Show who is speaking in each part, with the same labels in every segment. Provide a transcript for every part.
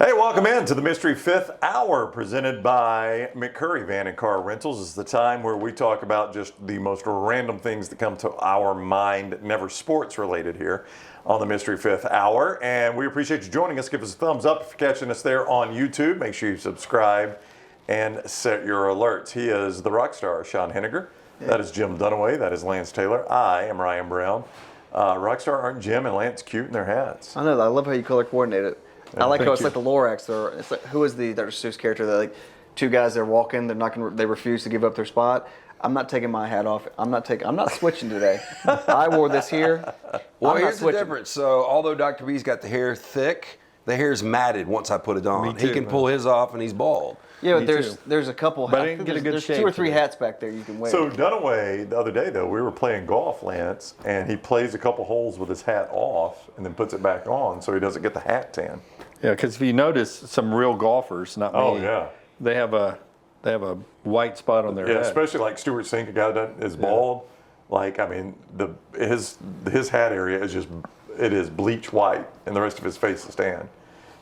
Speaker 1: Hey, welcome in to the Mystery Fifth Hour presented by McCurry Van Car Rentals. It's the time where we talk about just the most random things that come to our mind, never sports related here on the Mystery Fifth Hour. And we appreciate you joining us. Give us a thumbs up if you're catching us there on YouTube. Make sure you subscribe and set your alerts. He is the rock star, Sean Henniger. Yeah. That is Jim Dunaway. That is Lance Taylor. I am Ryan Brown. Rockstar aren't Jim and Lance cute in their hats?
Speaker 2: I know. I love how you color coordinate it. I like how it's like the Lorax. It's like, who is the Dr. Seuss character that like two guys they're walking, they refuse to give up their spot. I'm not taking my hat off. I'm not switching today. I wore this here.
Speaker 3: Well, here's the difference. So although Dr. B's got the hair thick, the hair's matted once I put it on. He can pull his off and he's bald.
Speaker 2: Yeah, but there's a couple.
Speaker 4: But I didn't get a good
Speaker 2: there's
Speaker 4: shape
Speaker 2: 2 or 3
Speaker 4: today.
Speaker 2: hats back there you can wear.
Speaker 1: So Dunaway, the other day though, we were playing golf, Lance, and he plays a couple holes with his hat off and then puts it back on so he doesn't get the hat tan.
Speaker 4: Yeah, because if you notice, some real golfers, not me,
Speaker 1: Oh yeah,
Speaker 4: they have a white spot on their
Speaker 1: yeah,
Speaker 4: head.
Speaker 1: especially like Stuart Sink, a guy that is bald. Like I mean, his hat area is bleach white, and the rest of his face is tan.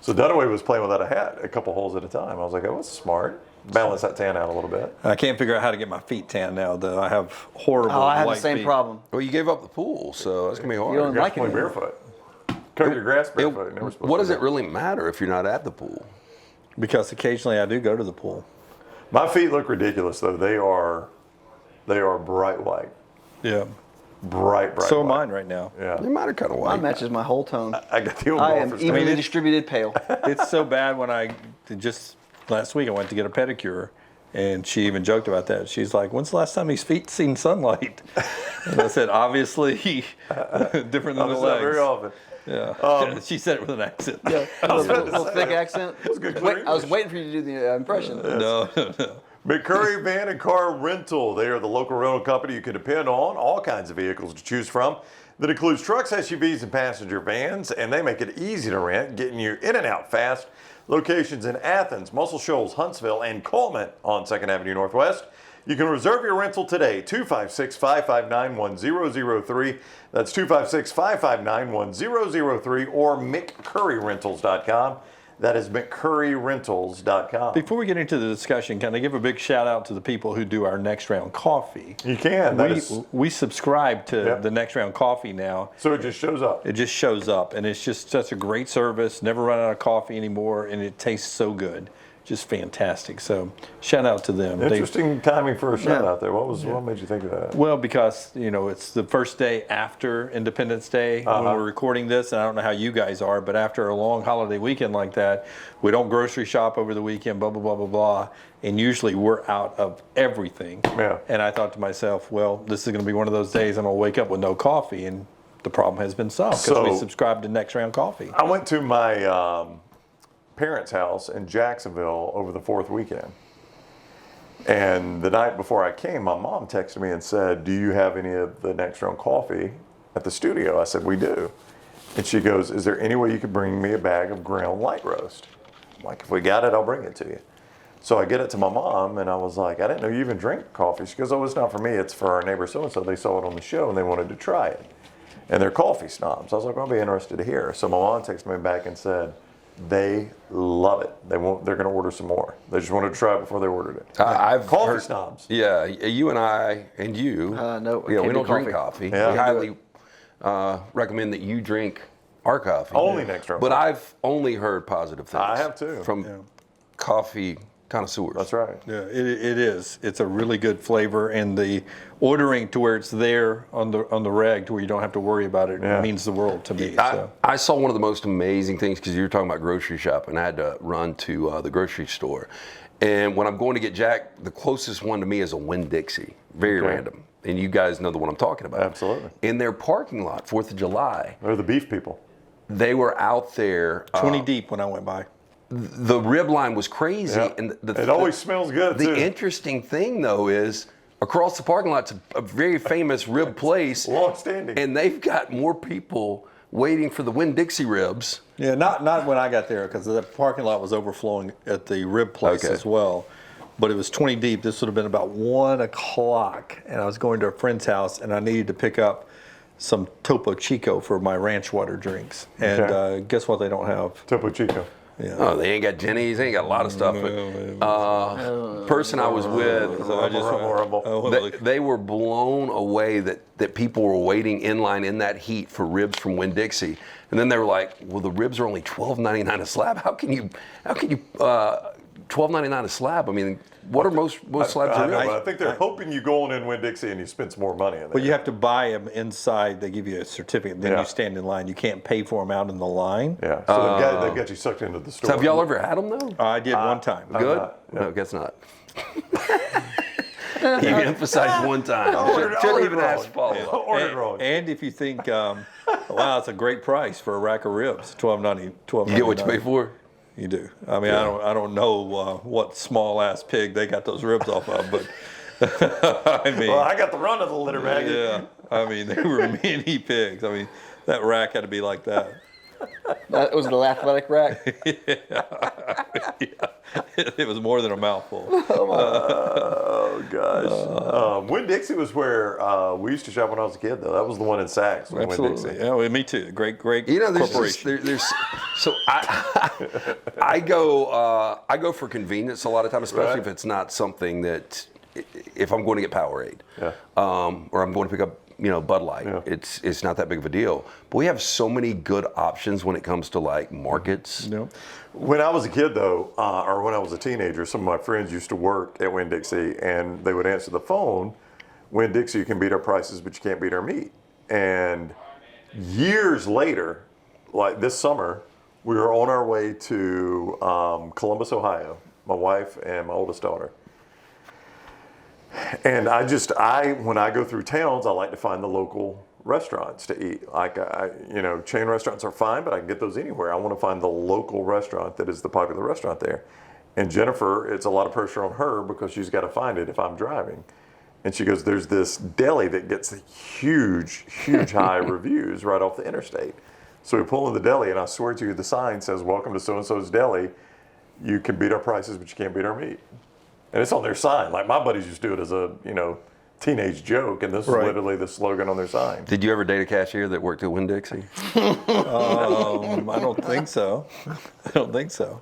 Speaker 1: So Dunaway was playing without a hat, a couple holes at a time. I was like, oh, that's smart. Balance that tan out a little bit.
Speaker 4: I can't figure out how to get my feet tan now, though. I have horrible
Speaker 2: I have
Speaker 4: white
Speaker 2: the same
Speaker 4: feet.
Speaker 2: problem.
Speaker 3: Well, you gave up the pool, so that's going to be hard.
Speaker 2: You don't
Speaker 1: You
Speaker 2: like
Speaker 1: got to play
Speaker 2: it.
Speaker 1: barefoot. Cut your grass barefoot. Never supposed
Speaker 3: What
Speaker 1: to
Speaker 3: does
Speaker 1: do
Speaker 3: it
Speaker 1: that.
Speaker 3: really matter if you're not at the pool?
Speaker 4: Because occasionally I do go to the pool.
Speaker 1: My feet look ridiculous though. They are bright white.
Speaker 4: Yeah.
Speaker 1: Bright
Speaker 4: So are
Speaker 1: white.
Speaker 4: mine right now.
Speaker 1: Yeah.
Speaker 3: They matter kind of white.
Speaker 2: Mine matches my whole tone.
Speaker 1: I got the old
Speaker 2: I am
Speaker 1: golfer's
Speaker 2: evenly
Speaker 1: tan.
Speaker 2: distributed pale.
Speaker 4: It's so bad when just last week I went to get a pedicure, and she even joked about that. She's like, when's the last time these feet seen sunlight? And I said, obviously, different than the
Speaker 1: Not
Speaker 4: legs.
Speaker 1: very often.
Speaker 4: Yeah. She said it with an accent.
Speaker 2: Yeah, a little thick accent.
Speaker 1: good
Speaker 2: I was waiting for you to do the impression.
Speaker 4: No.
Speaker 1: McCurry Van and Car Rental. They are the local rental company you can depend on. All kinds of vehicles to choose from. That includes trucks, SUVs, and passenger vans. And they make it easy to rent, getting you in and out fast. Locations in Athens, Muscle Shoals, Huntsville, and Coleman on 2nd Avenue Northwest. You can reserve your rental today, 256-559-1003. That's 256-559-1003 or McCurryRentals.com. That is McCurryRentals.com.
Speaker 4: Before we get into the discussion, can I give a big shout out to the people who do our Next Round Coffee?
Speaker 1: You can.
Speaker 4: We subscribe to the Next Round Coffee now.
Speaker 1: So it just shows up.
Speaker 4: It just shows up, and it's just such a great service. Never run out of coffee anymore, and it tastes so good. Just fantastic. So shout out to them.
Speaker 1: Interesting timing for a shout out there. What made you think of that?
Speaker 4: Well, because it's the first day after Independence Day when we're recording this, and I don't know how you guys are, but after a long holiday weekend like that, we don't grocery shop over the weekend, blah, blah, blah, blah, blah, and usually we're out of everything.
Speaker 1: Yeah.
Speaker 4: And I thought to myself, well, this is going to be one of those days I'm going to wake up with no coffee, and the problem has been solved because we subscribed to Next Round Coffee.
Speaker 1: I went to my parents' house in Jacksonville over the 4th weekend. And the night before I came, my mom texted me and said, do you have any of the Next Round Coffee at the studio? I said, we do. And she goes, is there any way you could bring me a bag of ground light roast? I'm like, if we got it, I'll bring it to you. So I get it to my mom, and I was like, I didn't know you even drink coffee. She goes, oh, it's not for me. It's for our neighbor so-and-so. They saw it on the show, and they wanted to try it. And they're coffee snobs. I was like, I'll be interested to hear. So my mom texted me back and said, they love it. They're going to order some more. They just wanted to try it before they ordered it.
Speaker 3: I've
Speaker 1: Coffee
Speaker 3: heard,
Speaker 1: snobs.
Speaker 3: Yeah, you and I and you.
Speaker 2: No,
Speaker 3: we don't drink coffee.
Speaker 1: Yeah.
Speaker 3: We highly recommend that you drink our coffee.
Speaker 1: Only Next Round
Speaker 3: But
Speaker 1: Coffee.
Speaker 3: I've only heard positive things.
Speaker 1: I have too.
Speaker 3: From coffee connoisseurs.
Speaker 1: That's right.
Speaker 4: Yeah, it is. It's a really good flavor, and the ordering to where it's there on the reg to where you don't have to worry about it means the world to me.
Speaker 3: I saw one of the most amazing things because you were talking about grocery shopping. I had to run to the grocery store, and when I'm going to get Jack, the closest one to me is a WinnDixie. Very random, and you guys know the one I'm talking about.
Speaker 1: Absolutely.
Speaker 3: In their parking lot, 4th of July,
Speaker 1: They're the beef people.
Speaker 3: they were out there
Speaker 4: 20 deep when I went by.
Speaker 3: The rib line was crazy,
Speaker 1: Yep.
Speaker 3: and
Speaker 1: It always smells good
Speaker 3: The
Speaker 1: too.
Speaker 3: interesting thing, though, is across the parking lot's a very famous rib place,
Speaker 1: Long standing.
Speaker 3: and they've got more people waiting for the WinnDixie ribs.
Speaker 4: Yeah, not when I got there because the parking lot was overflowing at the rib place as well. But it was 20 deep. This would have been about 1 o'clock, and I was going to a friend's house, and I needed to pick up some Topo Chico for my ranch water drinks. And guess what they don't have?
Speaker 1: Topo Chico.
Speaker 4: Yeah.
Speaker 3: Oh, they ain't got Jenny's. They ain't got a lot of stuff. But person I was with, they were blown away that people were waiting in line in that heat for ribs from WinnDixie, and then they were like, "Well, the ribs are only $12.99 a slab. How can you $12.99 a slab? I mean, what are most slabs
Speaker 1: I
Speaker 3: of
Speaker 1: know,
Speaker 3: ribs?"
Speaker 1: but I think they're hoping you go on in WinnDixie and you spend some more money in there.
Speaker 4: But you have to buy them inside. They give you a certificate. Then you stand in line. You can't pay for them out in the line.
Speaker 1: Yeah. So they've got you sucked into the store.
Speaker 3: So have y'all ever had them though?
Speaker 4: I did one time.
Speaker 3: Good?
Speaker 1: not.
Speaker 3: No, guess not. You emphasized one time. Shouldn't even
Speaker 1: wrong.
Speaker 3: ask follow-up.
Speaker 1: Ordered wrong.
Speaker 4: And if you think, wow, it's a great price for a rack of ribs, $12.90.
Speaker 3: You get what you pay for?
Speaker 4: You do. I mean, I don't know what small ass pig they got those ribs off of, but I mean,
Speaker 1: Well, I got the run of the litter, Maggie.
Speaker 4: yeah. I mean, they were mini pigs. I mean, that rack had to be like that.
Speaker 2: That was the athletic rack.
Speaker 4: It was more than a mouthful.
Speaker 1: Oh gosh. WinnDixie was where we used to shop when I was a kid, though. That was the one in Saks.
Speaker 4: Absolutely.
Speaker 1: WinnDixie.
Speaker 4: Yeah, well, me too. Great
Speaker 3: You know,
Speaker 4: corporation.
Speaker 3: so I go for convenience a lot of time, especially if it's not something that if I'm going to get Powerade, or I'm going to pick up Bud Light.
Speaker 1: Yeah.
Speaker 3: It's not that big of a deal. But we have so many good options when it comes to like markets.
Speaker 4: Yep.
Speaker 1: When I was a kid, though, or when I was a teenager, some of my friends used to work at WinnDixie, and they would answer the phone. WinnDixie, you can beat our prices, but you can't beat our meat. And years later, like this summer, we were on our way to Columbus, Ohio, my wife and my oldest daughter. And when I go through towns, I like to find the local restaurants to eat. Like, chain restaurants are fine, but I can get those anywhere. I want to find the local restaurant that is the popular restaurant there. And Jennifer, it's a lot of pressure on her because she's got to find it if I'm driving. And she goes, there's this deli that gets huge high reviews right off the interstate. So we pull in the deli, and I swear to you, the sign says, "Welcome to so-and-so's deli. You can beat our prices, but you can't beat our meat." And it's on their sign. Like, my buddies used to do it as a, teenage joke, and this is literally the slogan on their sign.
Speaker 3: Did you ever date a cashier that worked at WinnDixie?
Speaker 4: I don't think so.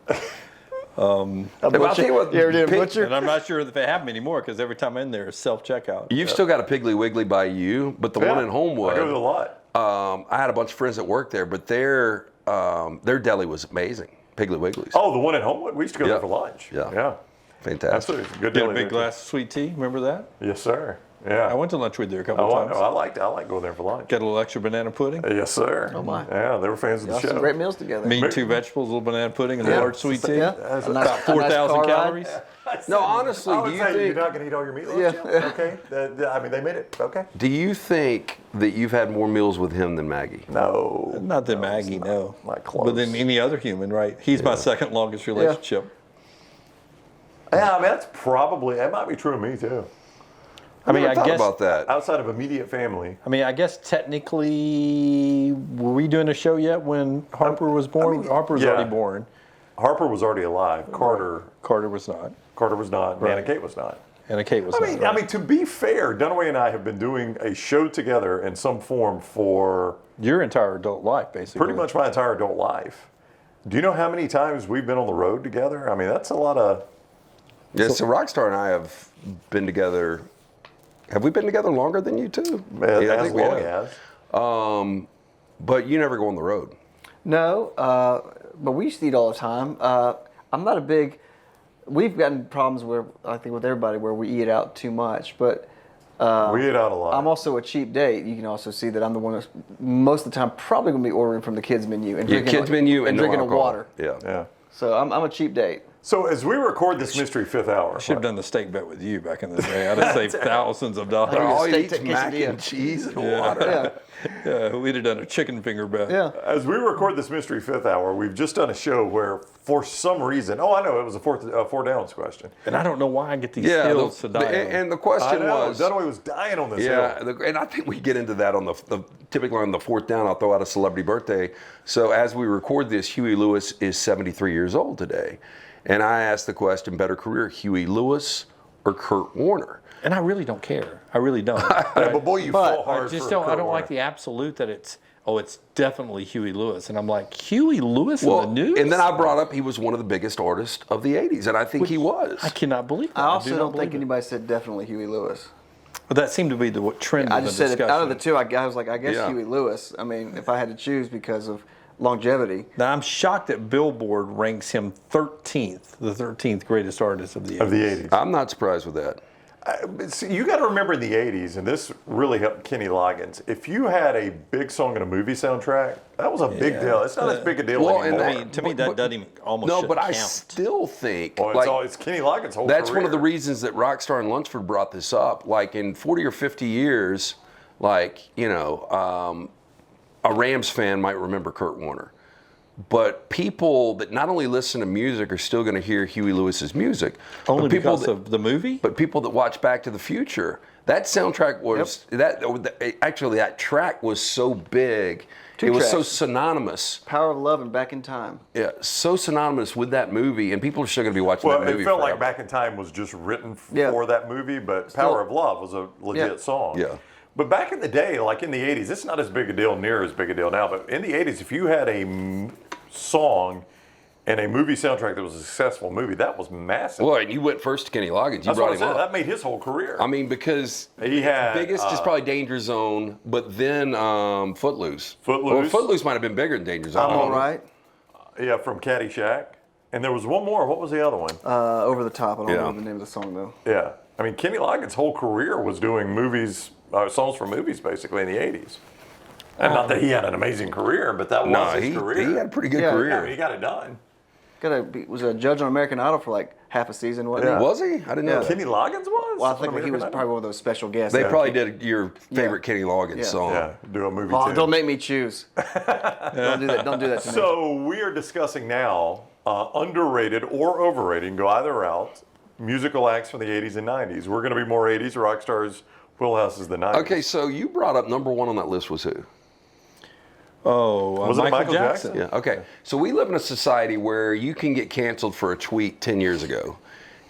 Speaker 3: I'll tell you what,
Speaker 2: You ever did a butcher?
Speaker 4: And I'm not sure if they have them anymore because every time I'm in there, it's self-checkout.
Speaker 3: You've still got a Piggly Wiggly by you, but the one in Homewood.
Speaker 1: I go to a lot.
Speaker 3: I had a bunch of friends that worked there, but their deli was amazing. Piggly Wiggly's.
Speaker 1: Oh, the one in Homewood? We used to go there for lunch.
Speaker 3: Yeah. Fantastic.
Speaker 1: Absolutely. Good
Speaker 4: Get
Speaker 1: deli
Speaker 4: a big
Speaker 1: there,
Speaker 4: glass of sweet tea. Remember that?
Speaker 1: too. Yes, sir. Yeah.
Speaker 4: I went to lunch with you a couple of times.
Speaker 1: I like going there for lunch.
Speaker 4: Get a little extra banana pudding.
Speaker 1: Yes, sir.
Speaker 2: Oh, my.
Speaker 1: Yeah, they were fans of the
Speaker 2: Y'all
Speaker 1: show.
Speaker 2: some great meals together.
Speaker 4: Meat and 2 vegetables, a little banana pudding, and a large sweet tea.
Speaker 2: Yeah.
Speaker 4: About 4,000 calories.
Speaker 3: No, honestly,
Speaker 1: I would
Speaker 3: do you
Speaker 1: say you're
Speaker 3: think?
Speaker 1: not going to eat all your meat lunch?
Speaker 2: Yeah.
Speaker 1: Okay. They made it. Okay.
Speaker 3: Do you think that you've had more meals with him than Maggie?
Speaker 1: No.
Speaker 4: Not than Maggie, no.
Speaker 1: Not close.
Speaker 4: But than any other human, right? He's my second longest relationship.
Speaker 1: Yeah, I mean, that might be true of me, too.
Speaker 4: I mean,
Speaker 3: never
Speaker 4: I
Speaker 3: thought
Speaker 4: guess
Speaker 3: about that.
Speaker 1: Outside of immediate family.
Speaker 4: I mean, I guess technically, were we doing a show yet when Harper was born? Harper was already born.
Speaker 1: Harper was already alive. Carter
Speaker 4: was not.
Speaker 1: was not. Nana Kate was not.
Speaker 4: And Kate was
Speaker 1: I
Speaker 4: not.
Speaker 1: mean,
Speaker 4: right?
Speaker 1: to be fair, Dunaway and I have been doing a show together in some form for
Speaker 4: Your entire adult life, basically.
Speaker 1: pretty much my entire adult life. Do you know how many times we've been on the road together? I mean, that's a lot of...
Speaker 3: Yeah, so Rockstar and I have been together. Have we been together longer than you two?
Speaker 1: as long as.
Speaker 3: But you never go on the road.
Speaker 2: No, but we used to eat all the time. I'm not a big. We've gotten problems where I think with everybody where we eat out too much, but
Speaker 1: We eat out a lot.
Speaker 2: I'm also a cheap date. You can also see that I'm the one that's most of the time probably going to be ordering from the kids menu and drinking
Speaker 3: kids menu and no
Speaker 2: drinking a
Speaker 3: alcohol.
Speaker 2: water.
Speaker 3: Yeah.
Speaker 2: So I'm a cheap date.
Speaker 1: So as we record this mystery fifth hour,
Speaker 4: Should have done the steak bet with you back in the day. I'd have saved thousands of dollars.
Speaker 3: All you
Speaker 2: steak
Speaker 3: eat is
Speaker 2: quesadilla.
Speaker 3: mac and cheese and water.
Speaker 2: Yeah.
Speaker 4: We'd have done a chicken finger bet.
Speaker 2: Yeah.
Speaker 1: as we record this mystery fifth hour, we've just done a show where, for some reason, I know it was a four downs question.
Speaker 4: And I don't know why I get these
Speaker 3: Yeah,
Speaker 4: skills to die on.
Speaker 3: and the
Speaker 1: I
Speaker 3: question
Speaker 1: know
Speaker 3: was,
Speaker 1: Dunaway was dying on this.
Speaker 3: yeah,
Speaker 1: hill.
Speaker 3: and I think we get into that on the typically on the fourth down. I'll throw out a celebrity birthday. So as we record this, Huey Lewis is 73 years old today, and I asked the question: better career, Huey Lewis or Kurt Warner?
Speaker 4: And I really don't care. I really don't.
Speaker 1: But boy, you fall
Speaker 4: I
Speaker 1: hard.
Speaker 4: just
Speaker 1: for
Speaker 4: don't.
Speaker 1: Kurt
Speaker 4: I don't
Speaker 1: Warner.
Speaker 4: like the absolute that it's oh, it's definitely Huey Lewis. And I'm like, Huey Lewis in the news?
Speaker 3: And then I brought up he was one of the biggest artists of the 80s, and I think he was.
Speaker 4: I cannot believe that.
Speaker 2: I also
Speaker 4: do not
Speaker 2: don't think
Speaker 4: believe it.
Speaker 2: anybody said definitely Huey Lewis.
Speaker 4: But that seemed to be the trend
Speaker 2: I
Speaker 4: of the
Speaker 2: just said
Speaker 4: discussion.
Speaker 2: out of the two, I was like, I guess
Speaker 3: Yeah.
Speaker 2: Huey Lewis. I mean, if I had to choose because of longevity.
Speaker 4: Now, I'm shocked that Billboard ranks him 13th, the 13th greatest artist of the 80s.
Speaker 1: Of the 80s.
Speaker 3: I'm not surprised with that.
Speaker 1: See, you got to remember in the 80s, and this really helped Kenny Loggins, if you had a big song in a movie soundtrack, that was a big
Speaker 4: Yeah.
Speaker 1: It's not as big a deal
Speaker 3: Well, and
Speaker 1: anymore.
Speaker 4: I mean, to me, that doesn't even almost
Speaker 3: No,
Speaker 4: should
Speaker 3: but I
Speaker 4: count.
Speaker 3: still think
Speaker 1: Well, it's Kenny Loggins' whole
Speaker 3: that's
Speaker 1: career.
Speaker 3: one of the reasons that Rockstar and Lunsford brought this up. Like in 40 or 50 years, like, you know, a Rams fan might remember Kurt Warner. But people that not only listen to music are still going to hear Huey Lewis's music.
Speaker 4: Only
Speaker 3: but people
Speaker 4: because of the movie?
Speaker 3: But people that watch Back to the Future, that soundtrack was that track was so big. It was so
Speaker 2: tracks.
Speaker 3: synonymous.
Speaker 2: Power of Love and Back in Time.
Speaker 3: Yeah, so synonymous with that movie, and people are still going to be watching
Speaker 1: Well,
Speaker 3: that movie
Speaker 1: it felt
Speaker 3: forever.
Speaker 1: like Back in Time was just written
Speaker 2: Yeah.
Speaker 1: for that movie, but Power of Love was a legit song.
Speaker 3: Yeah.
Speaker 1: But back in the day, like in the 80s, it's not as big a deal, near as big a deal now, but in the 80s, if you had a song and a movie soundtrack that was a successful movie, that was massive.
Speaker 3: Well, and you went first to Kenny Loggins. You
Speaker 1: That's
Speaker 3: brought
Speaker 1: what I
Speaker 3: him
Speaker 1: said.
Speaker 3: up.
Speaker 1: That made his whole career.
Speaker 3: I mean, because
Speaker 1: He had,
Speaker 3: biggest is probably Danger Zone, but then Footloose.
Speaker 1: Footloose.
Speaker 3: Well, Footloose might have been bigger than Danger Zone.
Speaker 2: I'm
Speaker 3: I don't
Speaker 2: all
Speaker 3: know.
Speaker 2: right.
Speaker 1: Yeah, from Caddyshack. And there was one more. What was the other one?
Speaker 2: Over the Top. I don't
Speaker 3: Yeah.
Speaker 2: know the name of the song though.
Speaker 1: Yeah. I mean, Kenny Loggins' whole career was doing movies, songs for movies, basically, in the 80s. And not that he had an amazing career, but that
Speaker 3: No,
Speaker 1: was his
Speaker 3: he
Speaker 1: career.
Speaker 3: had a pretty good
Speaker 2: Yeah,
Speaker 3: career.
Speaker 1: Yeah, I mean, he got it done.
Speaker 2: Was a judge on American Idol for like half a season, wasn't
Speaker 1: Yeah.
Speaker 2: he?
Speaker 3: Was he? I didn't know
Speaker 2: Yeah.
Speaker 3: that.
Speaker 1: Kenny Loggins was?
Speaker 2: Well, I think
Speaker 1: On
Speaker 2: he was
Speaker 1: American Idol?
Speaker 2: probably one of those special guests.
Speaker 3: They
Speaker 2: that-
Speaker 3: probably did your favorite Kenny Loggins
Speaker 2: Yeah.
Speaker 3: song.
Speaker 1: Yeah, do a movie
Speaker 2: Oh,
Speaker 1: too.
Speaker 2: don't make me choose. Don't do that. Don't do that to me.
Speaker 1: So we are discussing now underrated or overrated, you can go either route, musical acts from the 80s and 90s. We're going to be more 80s, Rockstar's wheelhouse is the 90s.
Speaker 3: Okay, so you brought up number one on that list was who?
Speaker 4: Oh,
Speaker 1: Was it
Speaker 4: Michael,
Speaker 1: Michael
Speaker 4: Jackson.
Speaker 1: Jackson?
Speaker 3: Yeah. Okay. So we live in a society where you can get canceled for a tweet 10 years ago.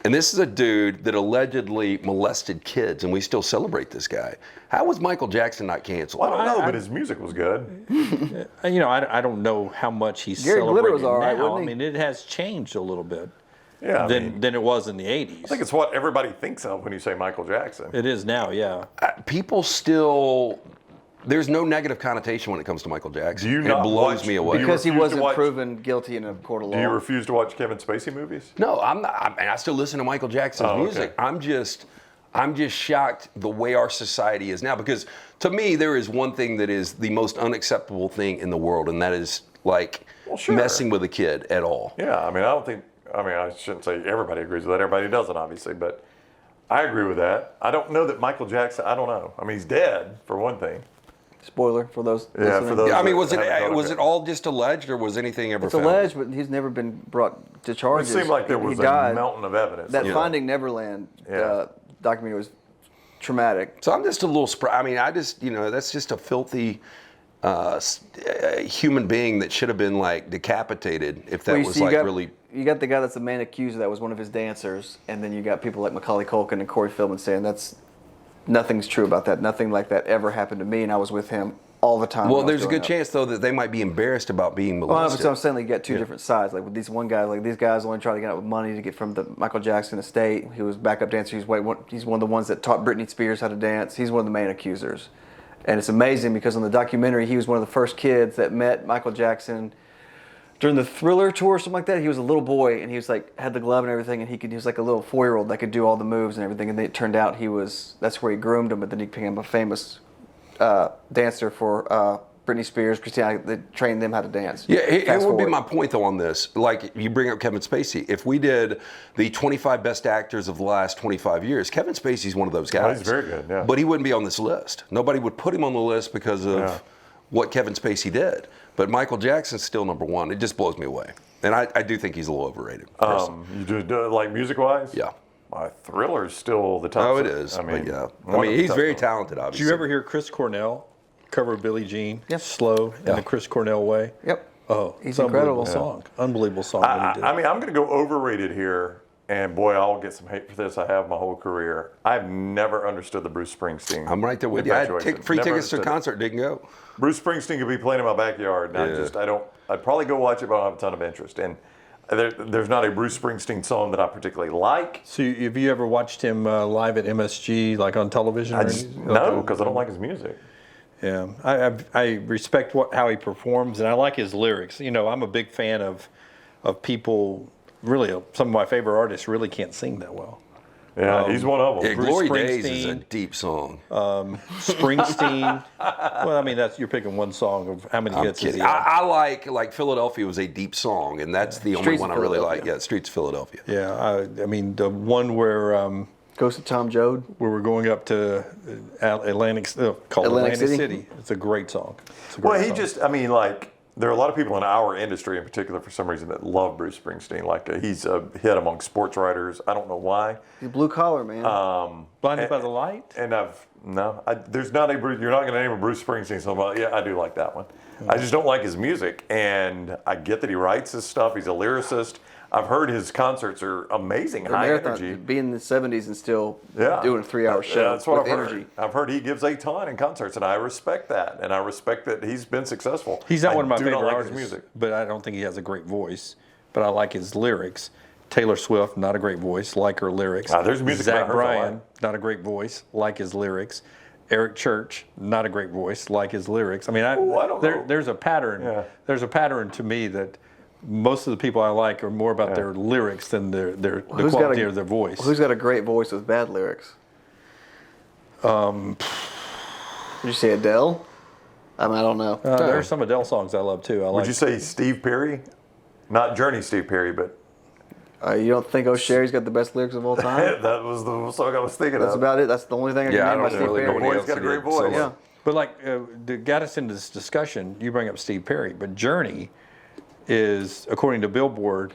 Speaker 3: And this is a dude that allegedly molested kids, and we still celebrate this guy. How was Michael Jackson not canceled?
Speaker 1: Well, I don't know, but his music was good.
Speaker 4: You know, I don't know how much he's
Speaker 2: Gary Glitter
Speaker 4: celebrated
Speaker 2: was all right,
Speaker 4: now.
Speaker 2: wasn't
Speaker 4: I
Speaker 2: he?
Speaker 4: mean, it has changed a little bit
Speaker 1: Yeah,
Speaker 4: than it was in the 80s.
Speaker 1: I think it's what everybody thinks of when you say Michael Jackson.
Speaker 4: It is now, yeah.
Speaker 3: People still, there's no negative connotation when it comes to Michael Jackson.
Speaker 1: Do you
Speaker 3: And
Speaker 1: not
Speaker 3: it blows
Speaker 1: watch-
Speaker 3: me
Speaker 1: do
Speaker 3: away.
Speaker 1: you
Speaker 2: Because he
Speaker 1: refuse to
Speaker 2: wasn't
Speaker 1: watch-
Speaker 2: proven guilty in a court of law.
Speaker 1: Do you refuse to watch Kevin Spacey movies?
Speaker 3: No, I'm not. I still listen to Michael Jackson's
Speaker 1: Oh, okay.
Speaker 3: music. I'm just shocked the way our society is now. Because to me, there is one thing that is the most unacceptable thing in the world, and that is like
Speaker 1: sure.
Speaker 3: messing with a kid at all.
Speaker 1: Yeah, I mean, I shouldn't say everybody agrees with that. Everybody doesn't, obviously, but I agree with that. I don't know that Michael Jackson, I don't know. I mean, he's dead, for one thing.
Speaker 2: Spoiler for those.
Speaker 1: Yeah,
Speaker 2: listening.
Speaker 1: for those.
Speaker 3: I mean,
Speaker 1: that
Speaker 3: was
Speaker 1: haven't
Speaker 3: it
Speaker 1: gone
Speaker 3: was
Speaker 1: up
Speaker 3: it all just alleged, or was anything ever
Speaker 2: It's
Speaker 3: found?
Speaker 2: alleged, but he's never been brought to
Speaker 1: It
Speaker 2: charges.
Speaker 1: seemed like there
Speaker 2: He
Speaker 1: was a
Speaker 2: died.
Speaker 1: mountain of evidence.
Speaker 2: That
Speaker 1: Yeah.
Speaker 2: Finding Neverland
Speaker 1: Yeah.
Speaker 2: documentary was traumatic.
Speaker 3: So I'm just a little surprised. I mean, that's just a filthy human being that should have been like decapitated if that
Speaker 2: Well, you
Speaker 3: was
Speaker 2: see,
Speaker 3: like
Speaker 2: you got,
Speaker 3: really.
Speaker 2: You got the guy that's the main accuser that was one of his dancers, and then you got people like Macaulay Culkin and Corey Feldman saying nothing's true about that. Nothing like that ever happened to me, and I was with him all the time.
Speaker 3: Well,
Speaker 2: when I was
Speaker 3: there's a
Speaker 2: growing
Speaker 3: good
Speaker 2: up.
Speaker 3: chance though that they might be embarrassed about being
Speaker 2: Well,
Speaker 3: molested.
Speaker 2: I'm saying like you got two different sides. Like with these one guy, like these guys only trying to get out with money to get from the Michael Jackson estate. He was backup dancer. He's one of the ones that taught Britney Spears how to dance. He's one of the main accusers, and it's amazing because on the documentary he was one of the first kids that met Michael Jackson during the Thriller tour or something like that. He was a little boy and he was like had the glove and everything, and he was like a little 4-year-old that could do all the moves and everything. And then it turned out that's where he groomed him, but then he became a famous dancer for Britney Spears, Christina. They trained them how to dance.
Speaker 3: Yeah, it
Speaker 2: Fast
Speaker 3: would be
Speaker 2: forward.
Speaker 3: my point though on this. Like you bring up Kevin Spacey. If we did the 25 best actors of the last 25 years, Kevin Spacey's one of those guys.
Speaker 1: Oh, he's very good, yeah.
Speaker 3: But he wouldn't be on this list. Nobody would put him on the list because of what Kevin Spacey did. But Michael Jackson's still number one. It just blows me away. And I do think he's a little overrated.
Speaker 1: You do like music-wise?
Speaker 3: Yeah.
Speaker 1: Thriller's still the top.
Speaker 3: Oh, it is.
Speaker 1: I mean,
Speaker 3: but yeah.
Speaker 1: one
Speaker 3: I
Speaker 1: of
Speaker 3: mean,
Speaker 1: the
Speaker 3: he's
Speaker 1: top
Speaker 3: very
Speaker 1: ones.
Speaker 3: talented, obviously.
Speaker 4: Did you ever hear Chris Cornell cover Billie Jean?
Speaker 2: Yep.
Speaker 4: Slow in the Chris Cornell way.
Speaker 2: Yep.
Speaker 4: Oh,
Speaker 2: He's
Speaker 4: it's an unbelievable
Speaker 2: incredible.
Speaker 4: song. Unbelievable song. when he did
Speaker 1: I mean, I'm going to go overrated here. and boy, I'll get some hate for this. I have my whole career. I've never understood the Bruce Springsteen.
Speaker 3: I'm right there with you. I had free tickets to a concert, didn't go.
Speaker 1: Bruce Springsteen could be playing in my backyard, and I'd probably go watch it, but I don't have a ton of interest. And there's not a Bruce Springsteen song that I particularly like.
Speaker 4: So have you ever watched him live at MSG, like on television?
Speaker 1: No, because I don't like his music.
Speaker 4: Yeah, I respect how he performs, and I like his lyrics. You know, I'm a big fan of people. Really, some of my favorite artists really can't sing that well.
Speaker 1: Yeah, he's one of them.
Speaker 3: Yeah, Glory Days is a deep song.
Speaker 4: Springsteen. Well, I mean, you're picking one song of how many hits is he have?
Speaker 3: I like Philadelphia was a deep song, and that's the only one I really like. Yeah, Streets of Philadelphia.
Speaker 4: Yeah, I mean the one where
Speaker 2: Ghost of Tom Joad.
Speaker 4: where we're going up to Atlantic City. It's a great song.
Speaker 1: Well, I mean, like, there are a lot of people in our industry in particular, for some reason, that love Bruce Springsteen. Like, he's a hit among sports writers. I don't know why.
Speaker 2: He's blue collar, man.
Speaker 4: Blinded by the Light?
Speaker 1: And there's not you're not going to name a Bruce Springsteen song. Yeah, I do like that one. I just don't like his music. And I get that he writes his stuff. He's a lyricist. I've heard his concerts are amazing, high energy.
Speaker 2: Being in the 70s and still doing a 3-hour show.
Speaker 1: Yeah, that's what
Speaker 2: with
Speaker 1: I've
Speaker 2: energy.
Speaker 1: heard. I've heard he gives a ton in concerts, and I respect that. And I respect that he's been successful.
Speaker 4: He's not one of my favorite
Speaker 1: like
Speaker 4: artists,
Speaker 1: his music.
Speaker 4: but I don't think he has a great voice. But I like his lyrics. Taylor Swift, not a great voice, like her lyrics.
Speaker 1: There's music
Speaker 4: Zach
Speaker 1: about hers I
Speaker 4: Bryan,
Speaker 1: like.
Speaker 4: not a great voice, like his lyrics. Eric Church, not a great voice, like his lyrics. I mean,
Speaker 1: I don't know.
Speaker 4: there's a pattern.
Speaker 1: Yeah.
Speaker 4: There's a pattern to me that most of the people I like are more about their lyrics than the quality of their voice.
Speaker 2: Who's got a great voice with bad lyrics? Did you say Adele? I mean, I don't know.
Speaker 4: There are some Adele songs I love too.
Speaker 1: Would you say Steve Perry? Not Journey Steve Perry, but
Speaker 2: You don't think O'Sherry's got the best lyrics of all time?
Speaker 1: that was the song I was thinking
Speaker 2: That's
Speaker 1: of.
Speaker 2: about it. That's the only thing I can name by Steve
Speaker 3: really know
Speaker 2: Perry.
Speaker 3: what
Speaker 1: Boy's got a great voice.
Speaker 2: Yeah.
Speaker 4: But that got us into this discussion. You bring up Steve Perry, but Journey is, according to Billboard,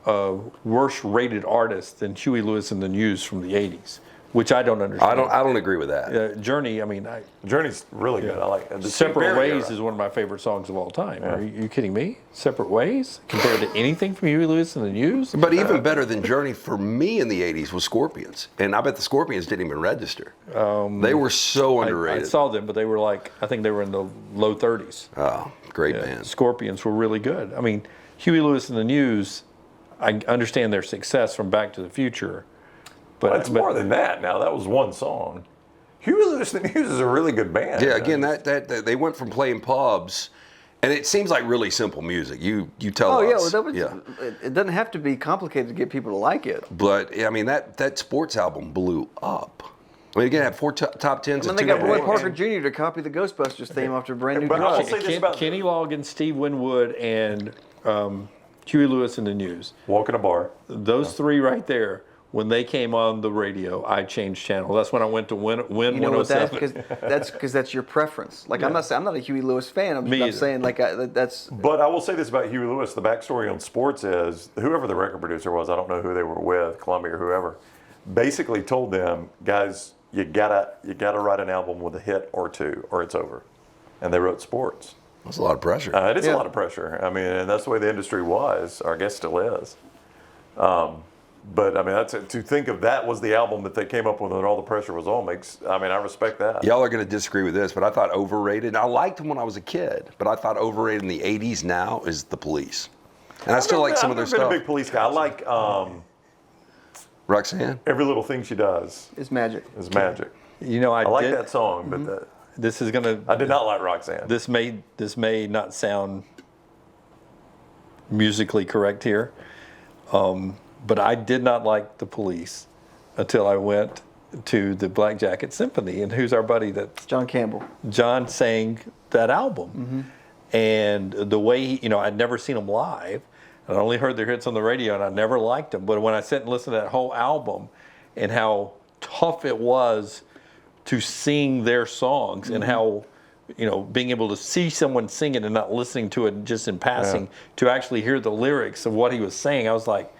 Speaker 4: a worse rated artist than Huey Lewis and the News from the 80s, which I don't understand.
Speaker 3: I don't agree with that.
Speaker 4: Journey, I mean,
Speaker 1: Journey's really good. I like it.
Speaker 4: Separate Ways is one of my favorite songs of all time. Are you kidding me? Separate Ways compared to anything from Huey Lewis and the News?
Speaker 3: But even better than Journey for me in the 80s was Scorpions. And I bet the Scorpions didn't even register. They were so underrated.
Speaker 4: I saw them, but they were I think they were in the low 30s.
Speaker 3: Oh, great band.
Speaker 4: Scorpions were really good. I mean, Huey Lewis and the News, I understand their success from Back to the Future.
Speaker 1: But it's more than that now. That was one song. Huey Lewis and the News is a really good band.
Speaker 3: Yeah, again, that they went from playing pubs, and it seems like really simple music. You tell us.
Speaker 2: It doesn't have to be complicated to get people to like it.
Speaker 3: But I mean, that sports album blew up. I mean, again, had 4 top 10s.
Speaker 2: I mean, they got Roy Parker Jr. to copy the Ghostbusters theme after Brand New
Speaker 1: But
Speaker 2: Drug.
Speaker 1: I'll say this about
Speaker 4: Kenny Loggins, Steve Winwood, and Huey Lewis and the News.
Speaker 1: Walk in a bar.
Speaker 4: Those three right there. When they came on the radio, I changed channel. That's when I went to Win
Speaker 2: You know what
Speaker 4: 107.
Speaker 2: that's because that's your preference. Like I'm not a Huey Lewis fan. I'm saying that's.
Speaker 1: But I will say this about Huey Lewis: the backstory on sports is whoever the record producer was, I don't know who they were with, Columbia or whoever, basically told them, guys, you gotta write an album with a hit or two, or it's over. And they wrote sports.
Speaker 3: That's a lot of pressure.
Speaker 1: It is a lot of pressure. I mean, and that's the way the industry was, or I guess still is. But I mean, to think of that was the album that they came up with and all the pressure was on I respect that.
Speaker 3: Y'all are going to disagree with this, but I thought Overrated. I liked them when I was a kid, but I thought Overrated in the 80s now is The Police. And I still like some of their
Speaker 1: I've never
Speaker 3: stuff.
Speaker 1: been a big Police guy. I like
Speaker 3: Roxanne?
Speaker 1: Every Little Thing She Does.
Speaker 2: It's magic.
Speaker 1: Is magic.
Speaker 4: You know,
Speaker 1: I like that song, but
Speaker 4: this is gonna.
Speaker 1: I did not like Roxanne.
Speaker 4: This may not sound musically correct here, but I did not like The Police until I went to the Black Jacket Symphony. And who's our buddy? That's
Speaker 2: John Campbell.
Speaker 4: John sang that album, and the way I'd never seen them live. I'd only heard their hits on the radio, and I never liked them. But when I sat and listened to that whole album, and how tough it was to sing their songs, and how being able to see someone sing it and not listening to it just in passing, to actually hear the lyrics of what he was saying, I was like,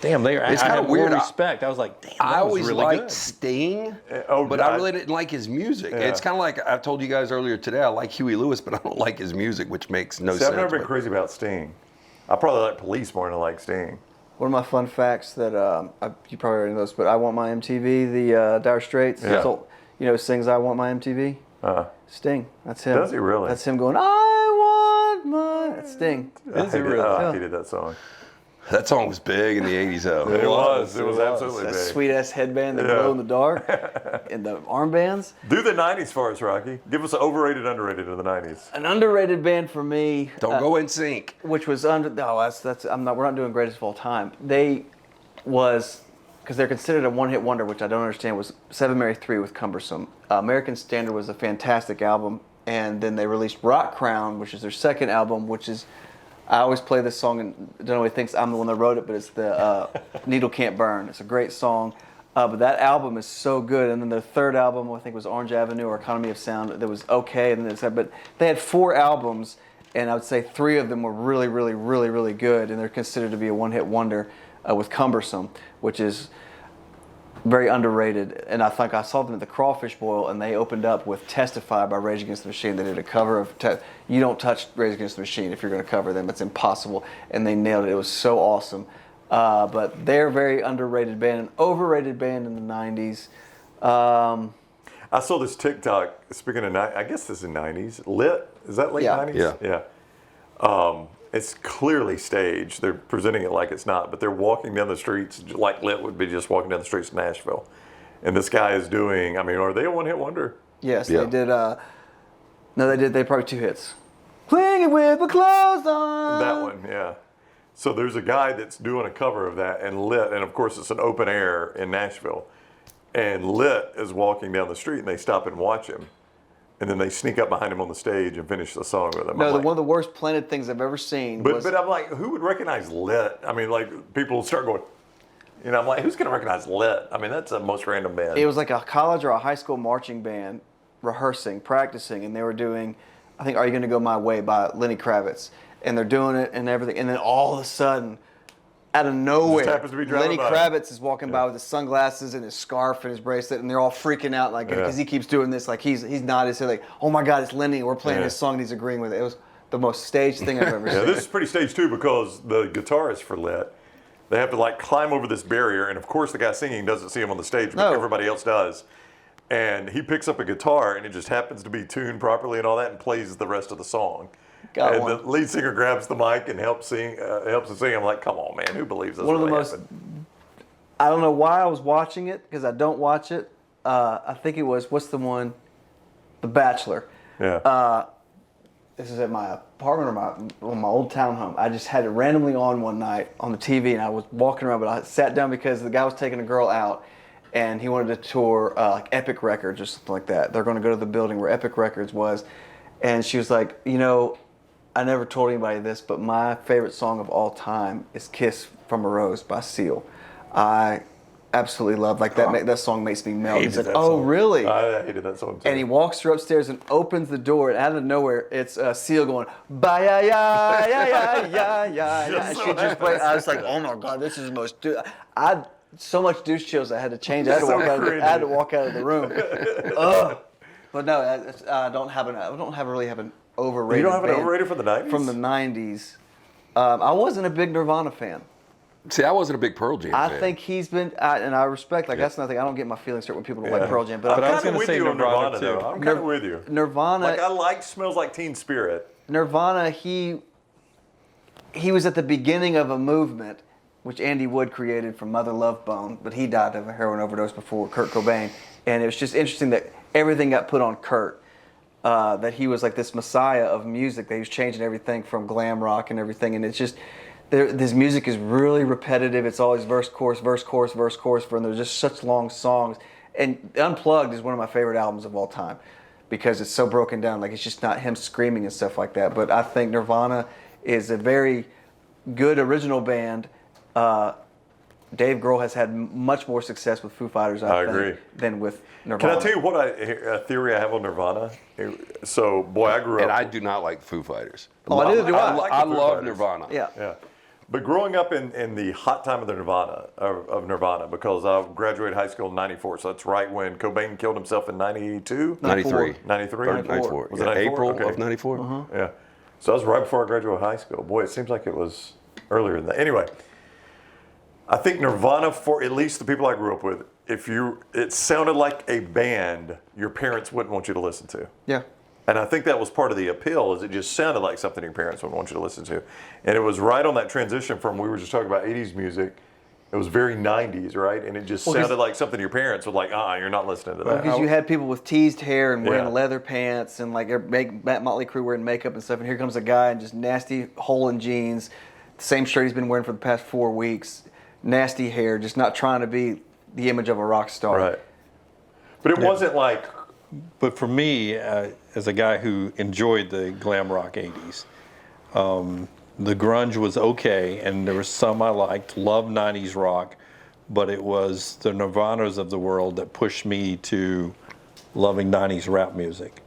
Speaker 4: damn,
Speaker 3: It's
Speaker 4: I
Speaker 3: kind
Speaker 4: had
Speaker 3: of weird.
Speaker 4: More respect. I was like, damn,
Speaker 3: I
Speaker 4: that was
Speaker 3: always
Speaker 4: really
Speaker 3: liked
Speaker 4: good.
Speaker 3: Sting, but I really didn't like his music.
Speaker 1: Yeah.
Speaker 3: It's kind of like I told you guys earlier today, I like Huey Lewis, but I don't like his music, which makes no sense.
Speaker 1: I've never been crazy about Sting. I probably like Police more than I like Sting.
Speaker 2: One of my fun facts that you probably already know this, but I Want My MTV, the Dire Straits.
Speaker 1: Yeah.
Speaker 2: So, sings I Want My MTV? Sting. That's him.
Speaker 1: Does he really?
Speaker 2: That's him going, I want my... That's Sting.
Speaker 1: I hated that song.
Speaker 3: That song was big in the 80s, though.
Speaker 1: It was absolutely
Speaker 2: That
Speaker 1: big.
Speaker 2: sweet-ass headband that glow in the dark and the armbands.
Speaker 1: Do the 90s for us, Rocky. Give us an overrated, underrated of the 90s.
Speaker 2: An underrated band for me...
Speaker 3: Don't go in sync.
Speaker 2: Which was we're not doing greatest of all time. Because they're considered a one-hit wonder, which I don't understand, was 7 Mary 3 with Cumbersome. American Standard was a fantastic album, and then they released Rock Crown, which is their second album, which is, I always play this song, and I don't know if he thinks I'm the one that wrote it, but it's the Needle Can't Burn. It's a great song, but that album is so good. And then their third album, I think, was Orange Avenue or Economy of Sound, that was okay. And then but they had 4 albums, and I would say 3 of them were really, really, really, really good, and they're considered to be a one-hit wonder with Cumbersome, which is very underrated. And I think I saw them at the Crawfish Boil, and they opened up with Testify by Rage Against the Machine. They did a cover of you don't touch Rage Against the Machine if you're going to cover them. It's impossible. And they nailed it. It was so awesome. But they're a very underrated band. An overrated band in the 90s.
Speaker 1: I saw this TikTok, speaking of, I guess this is 90s. Lit? Is that late 90s? Yeah. It's clearly staged. They're presenting it like it's not, but they're walking down the streets like Lit would be just walking down the streets of Nashville. And this guy is doing, are they a one-hit wonder?
Speaker 2: Yes, they did. They probably 2 hits. Clinging with my clothes on.
Speaker 1: That one, yeah. So there's a guy that's doing a cover of that, and Lit, and of course it's an open air in Nashville. And Lit is walking down the street, and they stop and watch him. And then they sneak up behind him on the stage and finish the song with him.
Speaker 2: No, one of the worst planted things I've ever seen.
Speaker 1: But I'm like, who would recognize Lit? People start going, I'm like, who's going to recognize Lit? That's the most random band.
Speaker 2: It was like a college or a high school marching band rehearsing, practicing, and they were doing, I think, Are You Gonna Go My Way by Lenny Kravitz. And they're doing it and everything. And then all of a sudden, out of nowhere, Lenny Kravitz is walking by with his sunglasses and his scarf and his bracelet, and they're all freaking out because he keeps doing this, like he's nodding, so like, oh my God, it's Lenny, we're playing his song, and he's agreeing with it. It was the most staged thing I've ever seen.
Speaker 1: This is pretty staged too, because the guitarist for Lit, they have to climb over this barrier, and of course the guy singing doesn't see him on the stage, but everybody else does. And he picks up a guitar, and it just happens to be tuned properly and all that, and plays the rest of the song. The lead singer grabs the mic and helps him sing. I'm like, come on, man, who believes this?
Speaker 2: One of the most. I don't know why I was watching it, because I don't watch it. I think it was, what's the one? The Bachelor.
Speaker 1: Yeah.
Speaker 2: This is at my apartment or my old townhome. I just had it randomly on one night on the TV, and I was walking around, but I sat down because the guy was taking a girl out, and he wanted to tour Epic Records or something like that. They're going to go to the building where Epic Records was, and she was like, I never told anybody this, but my favorite song of all time is "Kiss from a Rose" by Seal. I absolutely love that song makes me melt. He's like, oh, really?
Speaker 1: I hated that song too.
Speaker 2: And he walks her upstairs and opens the door, and out of nowhere, it's Seal going, ba ya ya ya ya ya ya. And she just played. I was like, oh my God, this is the most. I had so much douche chills. I had to change. I had to walk out of the room. Ugh. But no, I don't really have an overrated.
Speaker 1: You don't have an
Speaker 2: band
Speaker 1: overrated for the 90s?
Speaker 2: From the 90s. I wasn't a big Nirvana fan.
Speaker 3: See, I wasn't a big Pearl Jam fan.
Speaker 2: I think he's been, and I respect, that's nothing, I don't get my feelings hurt when people don't like Pearl Jam.
Speaker 4: But I was
Speaker 1: I'm
Speaker 4: going to say Nirvana too.
Speaker 1: I'm kind of with you.
Speaker 2: Nirvana.
Speaker 1: I like Smells Like Teen Spirit.
Speaker 2: Nirvana, he was at the beginning of a movement, which Andy Wood created from Mother Love Bone, but he died of a heroin overdose before Kurt Cobain. And it was just interesting that everything got put on Kurt. That he was like this messiah of music, that he was changing everything from glam rock and everything, and it's just, this music is really repetitive. It's always verse, chorus, verse, chorus, verse, chorus, and they're just such long songs. And Unplugged is one of my favorite albums of all time because it's so broken down. Like, it's just not him screaming and stuff like that. But I think Nirvana is a very good original band. Dave Grohl has had much more success with Foo Fighters, I think, than with Nirvana.
Speaker 1: Can I tell you a theory I have on Nirvana? So, boy, I grew up.
Speaker 3: And I do not like Foo Fighters.
Speaker 2: Oh, neither do I.
Speaker 3: I love Nirvana.
Speaker 2: Yeah.
Speaker 1: But growing up in the hot time of the Nirvana, because I graduated high school in '94, so that's right when Cobain killed himself in '92.
Speaker 3: 93.
Speaker 1: 93?
Speaker 3: 94.
Speaker 1: Was it 94?
Speaker 3: April of '94?
Speaker 1: Yeah. So that was right before I graduated high school. Boy, it seems like it was earlier than that. Anyway, I think Nirvana, for at least the people I grew up with, it sounded like a band your parents wouldn't want you to listen to.
Speaker 2: Yeah.
Speaker 1: And I think that was part of the appeal, is it just sounded like something your parents would want you to listen to. And it was right on that transition from, we were just talking about 80s music. It was very 90s, right? And it just sounded like something your parents would like, you're not listening to that.
Speaker 2: Because you had people with teased hair and wearing
Speaker 1: Yeah.
Speaker 2: leather pants and like Motley Crue wearing makeup and stuff. And here comes a guy in just nasty hole in jeans, the same shirt he's been wearing for the past 4 weeks, nasty hair, just not trying to be the image of a rock star.
Speaker 1: Right. But it wasn't like...
Speaker 4: But for me, as a guy who enjoyed the glam rock 80s, the grunge was okay, and there was some I liked, loved 90s rock, but it was the Nirvanas of the world that pushed me to loving 90s rap music.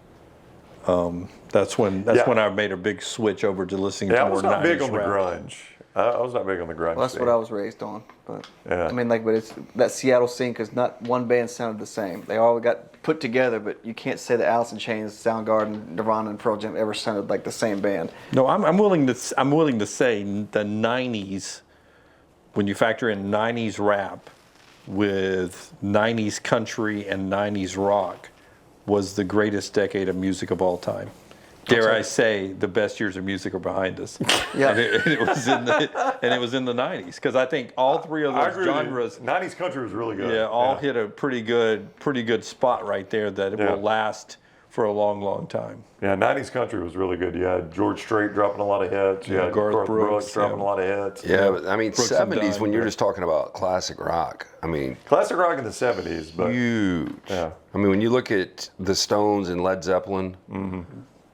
Speaker 4: That's when I made a big switch over to listening to
Speaker 1: I
Speaker 4: more
Speaker 1: was not
Speaker 4: 90s
Speaker 1: big on the
Speaker 4: rap.
Speaker 1: grunge. I was not big on the grunge.
Speaker 2: Well, that's
Speaker 1: scene.
Speaker 2: what I was raised on. But
Speaker 1: Yeah.
Speaker 2: I mean, but it's that Seattle scene because not one band sounded the same. They all got put together, but you can't say that Alice in Chains, Soundgarden, Nirvana, and Pearl Jam ever sounded like the same band.
Speaker 4: No, I'm willing to say the 90s, when you factor in 90s rap with 90s country and 90s rock, was the greatest decade of music of all time. Dare I say, the best years of music are behind us.
Speaker 2: Yeah.
Speaker 4: and it was in the 90s, because I think all three of
Speaker 1: I
Speaker 4: those
Speaker 1: agree with you.
Speaker 4: genres,
Speaker 1: 90s country was really good.
Speaker 4: all hit a pretty good spot right there that it will last for a long, long time.
Speaker 1: Yeah, 90s country was really good. You had George Strait dropping a lot of hits. You had
Speaker 4: Garth Brooks,
Speaker 1: dropping a lot of hits.
Speaker 3: Yeah, but I mean,
Speaker 4: Brooks and
Speaker 3: 70s,
Speaker 4: Dunn,
Speaker 3: when you're
Speaker 4: yeah.
Speaker 3: just talking about classic rock, I mean,
Speaker 1: Classic rock in the 70s, but
Speaker 3: huge.
Speaker 1: Yeah.
Speaker 3: I mean, when you look at the Stones and Led Zeppelin,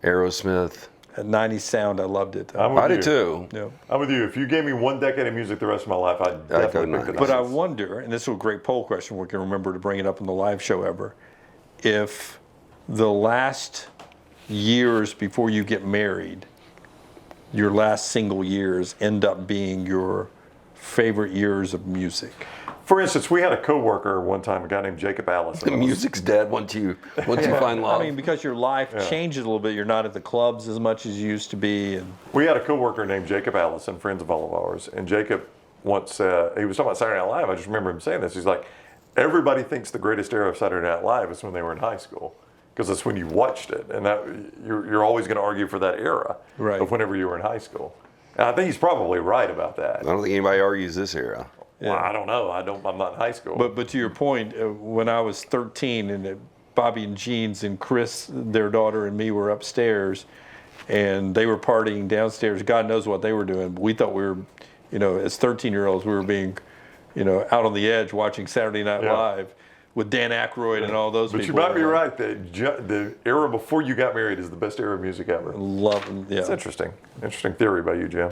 Speaker 3: Aerosmith,
Speaker 4: That 90s sound, I loved it.
Speaker 1: I'm with
Speaker 3: I
Speaker 1: you.
Speaker 3: did too.
Speaker 4: Yeah.
Speaker 1: I'm with you. If you gave me one decade of music the rest of my life, I'd
Speaker 3: go
Speaker 1: definitely pick the
Speaker 3: 90s.
Speaker 4: But I
Speaker 1: 90s.
Speaker 4: wonder, and this is a great poll question, we can remember to bring it up in the live show ever, if the last years before you get married, your last single years end up being your favorite years of music.
Speaker 1: For instance, we had a coworker one time, a guy named Jacob Allison.
Speaker 3: The music's dead once you find love.
Speaker 4: I mean, because your life changes a little bit. You're not at the clubs as much as you used to be. And
Speaker 1: We had a coworker named Jacob Allison, friends of all of ours, and Jacob once he was talking about Saturday Night Live. I just remember him saying this. He's like, everybody thinks the greatest era of Saturday Night Live is when they were in high school, because that's when you watched it, and that you're always going to argue for that era
Speaker 4: Right.
Speaker 1: of whenever you were in high school. And I think he's probably right about that.
Speaker 3: I don't think anybody argues this era.
Speaker 1: Well, I don't know. I'm not in high school.
Speaker 4: But to your point, when I was 13 and Bobby and Jeans and Chris, their daughter, and me were upstairs, and they were partying downstairs. God knows what they were doing. We thought we were, as 13-year-olds, we were being, out on the edge watching Saturday Night Live with Dan Aykroyd and all those
Speaker 1: But
Speaker 4: people.
Speaker 1: you might be right. The era before you got married is the best era of music ever.
Speaker 4: Love them. Yeah.
Speaker 1: It's interesting. Interesting theory by you, Jim.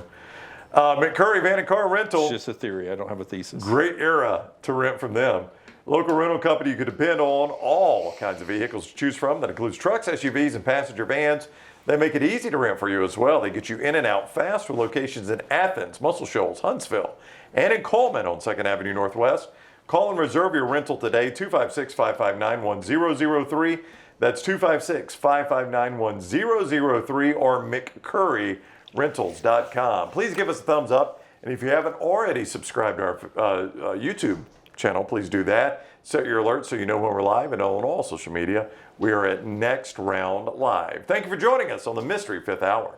Speaker 1: McCurry Van Car Rental.
Speaker 4: It's just a theory. I don't have a thesis.
Speaker 1: Great era to rent from them. Local rental company you could depend on. All kinds of vehicles to choose from. That includes trucks, SUVs, and passenger vans. They make it easy to rent for you as well. They get you in and out fast with locations in Athens, Muscle Shoals, Huntsville, and in Coleman on 2nd Avenue Northwest. Call and reserve your rental today, 256-559-1003. That's 256-559-1003 or McCurryRentals.com. Please give us a thumbs up. And if you haven't already subscribed to our YouTube channel, please do that. Set your alerts so you know when we're live, and on all social media. We are at Next Round Live. Thank you for joining us on the Mystery Fifth Hour.